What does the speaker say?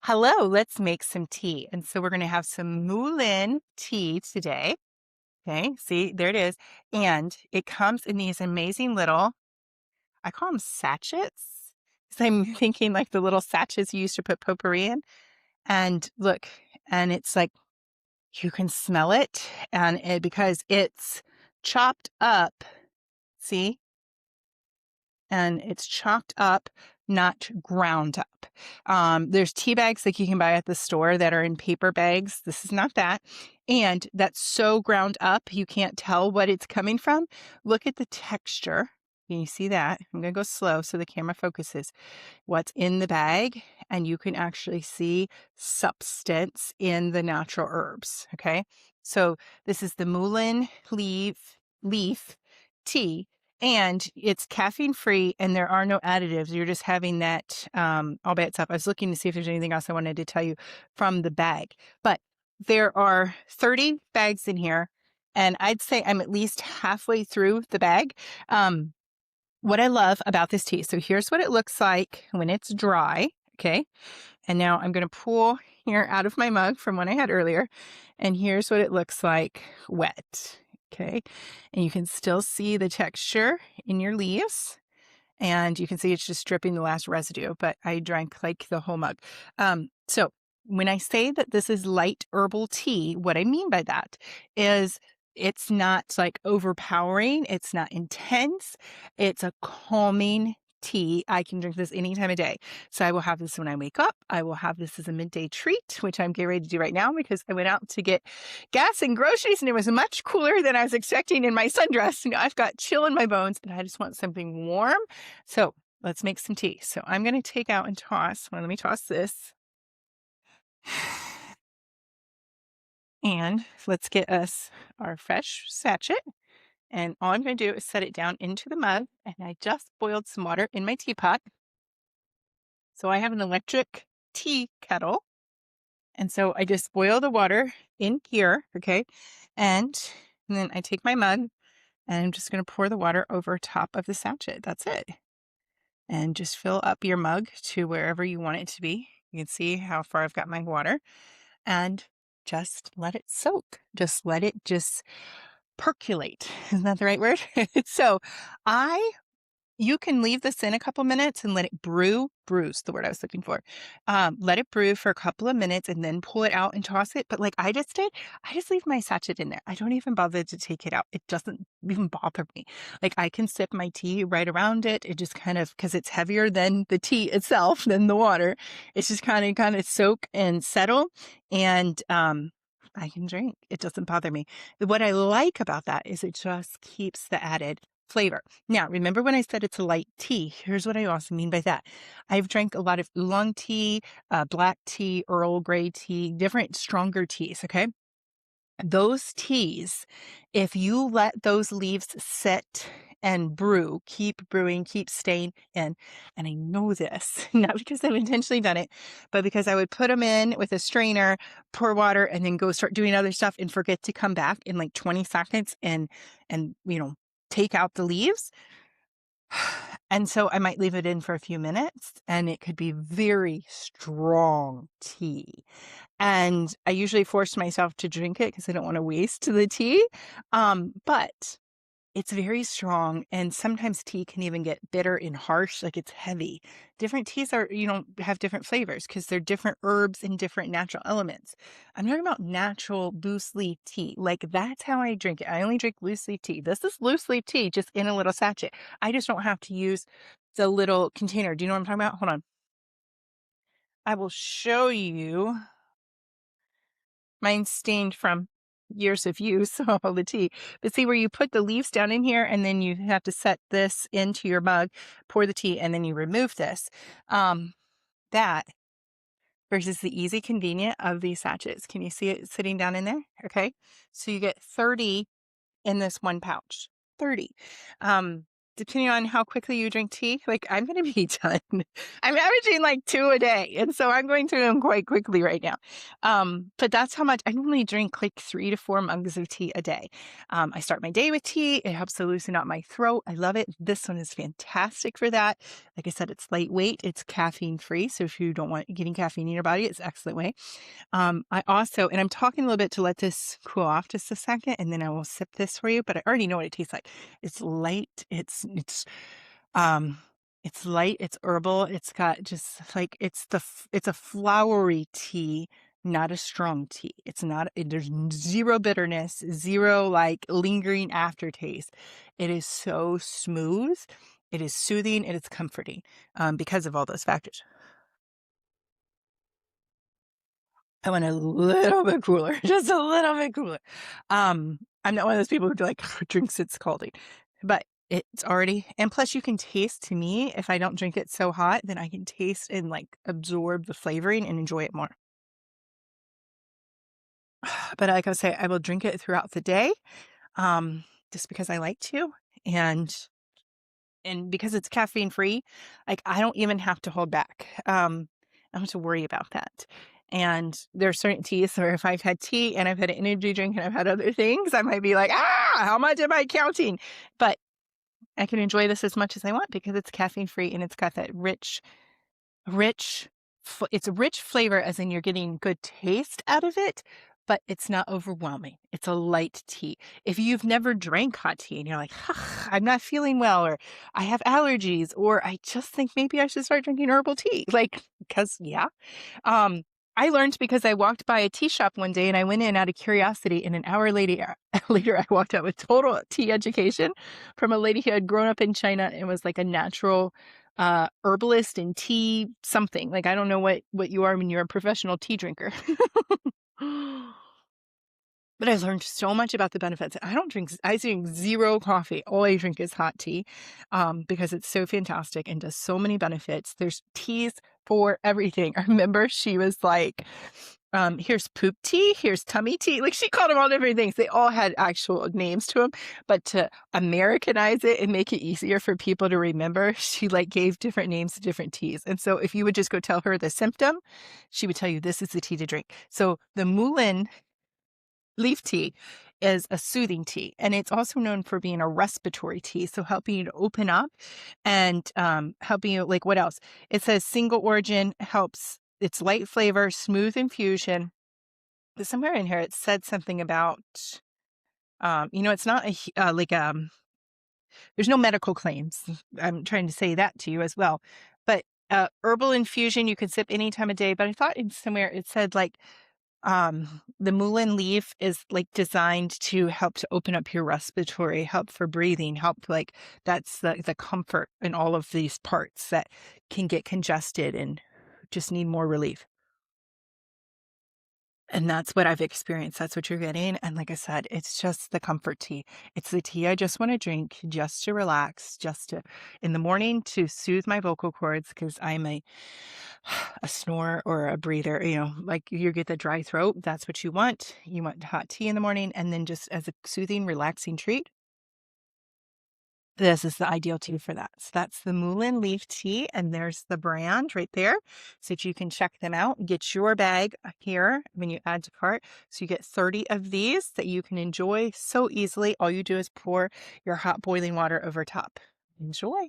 Hello, let's make some tea. And so we're going to have some Mullein tea today. Okay, see, there it is. And it comes in these amazing little, I call them sachets. So I'm thinking like the little sachets you used to put potpourri in. And look, and it's like you can smell it, and because it's chopped up, see? And it's chopped up, not ground up. There's tea bags like you can buy at the store that are in paper bags. This is not that. And that's so ground up, you can't tell what it's coming from. Look at the texture. Can you see that? I'm going to go slow so the camera focuses. What's in the bag, and you can actually see substance in the natural herbs. Okay. So this is the Mullein Leaf Tea, and it's caffeine free, and there are no additives. You're just having that all by itself. I was looking to see if there's anything else I wanted to tell you from the bag, but there are 30 bags in here, and I'd say I'm at least halfway through the bag. What I love about this tea, so here's what it looks like when it's dry. Okay. And now I'm going to pull here out of my mug from one I had earlier. And here's what it looks like wet. Okay. And you can still see the texture in your leaves. And you can see it's just dripping the last residue, but I drank like the whole mug. So when I say that this is light herbal tea, what I mean by that is it's not like overpowering. It's not intense. It's a calming tea. I can drink this any time of day. So I will have this when I wake up. I will have this as a midday treat, which I'm getting ready to do right now because I went out to get gas and groceries, and it was much cooler than I was expecting in my sundress. You know, I've got chill in my bones, and I just want something warm. So let's make some tea. So I'm going to take out and toss. Well, let me toss this. And let's get us our fresh sachet. And all I'm going to do is set it down into the mug. And I just boiled some water in my teapot. So I have an electric tea kettle. And so I just boil the water in here. Okay. And then I take my mug, and I'm just going to pour the water over top of the sachet. That's it. And just fill up your mug to wherever you want it to be. You can see how far I've got my water, and just let it soak. Just let it just percolate. Isn't that the right word? So you can leave this in a couple minutes and let it brew's the word I was looking for. Let it brew for a couple of minutes and then pull it out and toss it. But like I just did, I just leave my sachet in there. I don't even bother to take it out. It doesn't even bother me. Like I can sip my tea right around it. It just kind of, because it's heavier than the tea itself, than the water. It's just kind of soak and settle. And I can drink. It doesn't bother me. What I like about that is it just keeps the added flavor. Now, remember when I said it's a light tea? Here's what I also mean by that. I've drank a lot of oolong tea, black tea, Earl Grey tea, different stronger teas, okay? Those teas, if you let those leaves sit and brew, keep brewing, keep staying in, and I know this, not because I've intentionally done it, but because I would put them in with a strainer, pour water, and then go start doing other stuff and forget to come back in like 20 seconds and take out the leaves. And so I might leave it in for a few minutes, and it could be very strong tea. And I usually force myself to drink it because I don't want to waste the tea. But it's very strong, and sometimes tea can even get bitter and harsh, like it's heavy. Different teas are, have different flavors because they're different herbs and different natural elements. I'm talking about natural loose leaf tea. Like that's how I drink it. I only drink loose leaf tea. This is loose leaf tea, just in a little sachet. I just don't have to use the little container. Do you know what I'm talking about? Hold on. I will show you. Mine's stained from years of use of all the tea. But see where you put the leaves down in here, and then you have to set this into your mug, pour the tea, and then you remove this. That versus the easy convenient of these sachets. Can you see it sitting down in there? Okay. So you get 30 in this one pouch. 30. depending on how quickly you drink tea, like I'm going to be done. I'm averaging like 2 a day. And so I'm going through them quite quickly right now. But that's how much I normally drink, like 3 to 4 mugs of tea a day. I start my day with tea. It helps to loosen up my throat. I love it. This one is fantastic for that. Like I said, it's lightweight. It's caffeine free. So if you don't want getting caffeine in your body, it's an excellent way. I also, and I'm talking a little bit to let this cool off just a second, and then I will sip this for you, but I already know what it tastes like. It's light. Um, it's light. It's herbal. It's got just like, it's a flowery tea, not a strong tea. It's not, there's zero bitterness, zero like lingering aftertaste. It is so smooth. It is soothing and it's comforting, because of all those factors. I want a little bit cooler, just a little bit cooler. I'm not one of those people who like drinks it scalding, but it's already, and plus you can taste, to me, if I don't drink it so hot, then I can taste and like absorb the flavoring and enjoy it more. But like I say, I will drink it throughout the day, just because I like to. And because it's caffeine free, like I don't even have to hold back. I don't have to worry about that. And there are certain teas where if I've had tea and I've had an energy drink and I've had other things, I might be like, how much am I counting? But I can enjoy this as much as I want because it's caffeine free and it's got that rich, it's a rich flavor, as in you're getting good taste out of it, but it's not overwhelming. It's a light tea. If you've never drank hot tea and you're like, I'm not feeling well, or I have allergies, or I just think maybe I should start drinking herbal tea, like, because yeah. Um, I learned because I walked by a tea shop one day and I went in out of curiosity, and an hour later, later I walked out with total tea education from a lady who had grown up in China and was like a natural herbalist and tea something. Like I don't know what you are when you're a professional tea drinker. But I've learned so much about the benefits. I drink zero coffee. All I drink is hot tea, because it's so fantastic and does so many benefits. There's teas for everything. I remember she was like, here's poop tea, here's tummy tea. Like she called them all different things. They all had actual names to them, but to Americanize it and make it easier for people to remember, she like gave different names to different teas. And so if you would just go tell her the symptom, she would tell you this is the tea to drink. So the Mullein Leaf tea is a soothing tea, and it's also known for being a respiratory tea, so helping you to open up and helping you, like, what else? It says single origin, helps, it's light flavor, smooth infusion. But somewhere in here it said something about, it's not there's no medical claims. I'm trying to say that to you as well. But herbal infusion you can sip any time of day. But I thought in somewhere it said like, the mullein leaf is like designed to help to open up your respiratory, help for breathing, help, like that's the comfort in all of these parts that can get congested and just need more relief. And that's what I've experienced. That's what you're getting. And like I said, it's just the comfort tea. It's the tea I just want to drink just to relax, just to in the morning to soothe my vocal cords, because I'm a snorer or a breather, like you get the dry throat. That's what you want. You want hot tea in the morning, and then just as a soothing, relaxing treat, this is the ideal tea for that. So that's the Mullein Leaf Tea, and there's the brand right there so that you can check them out. Get your bag here when you add to cart. So you get 30 of these that you can enjoy so easily. All you do is pour your hot boiling water over top. Enjoy.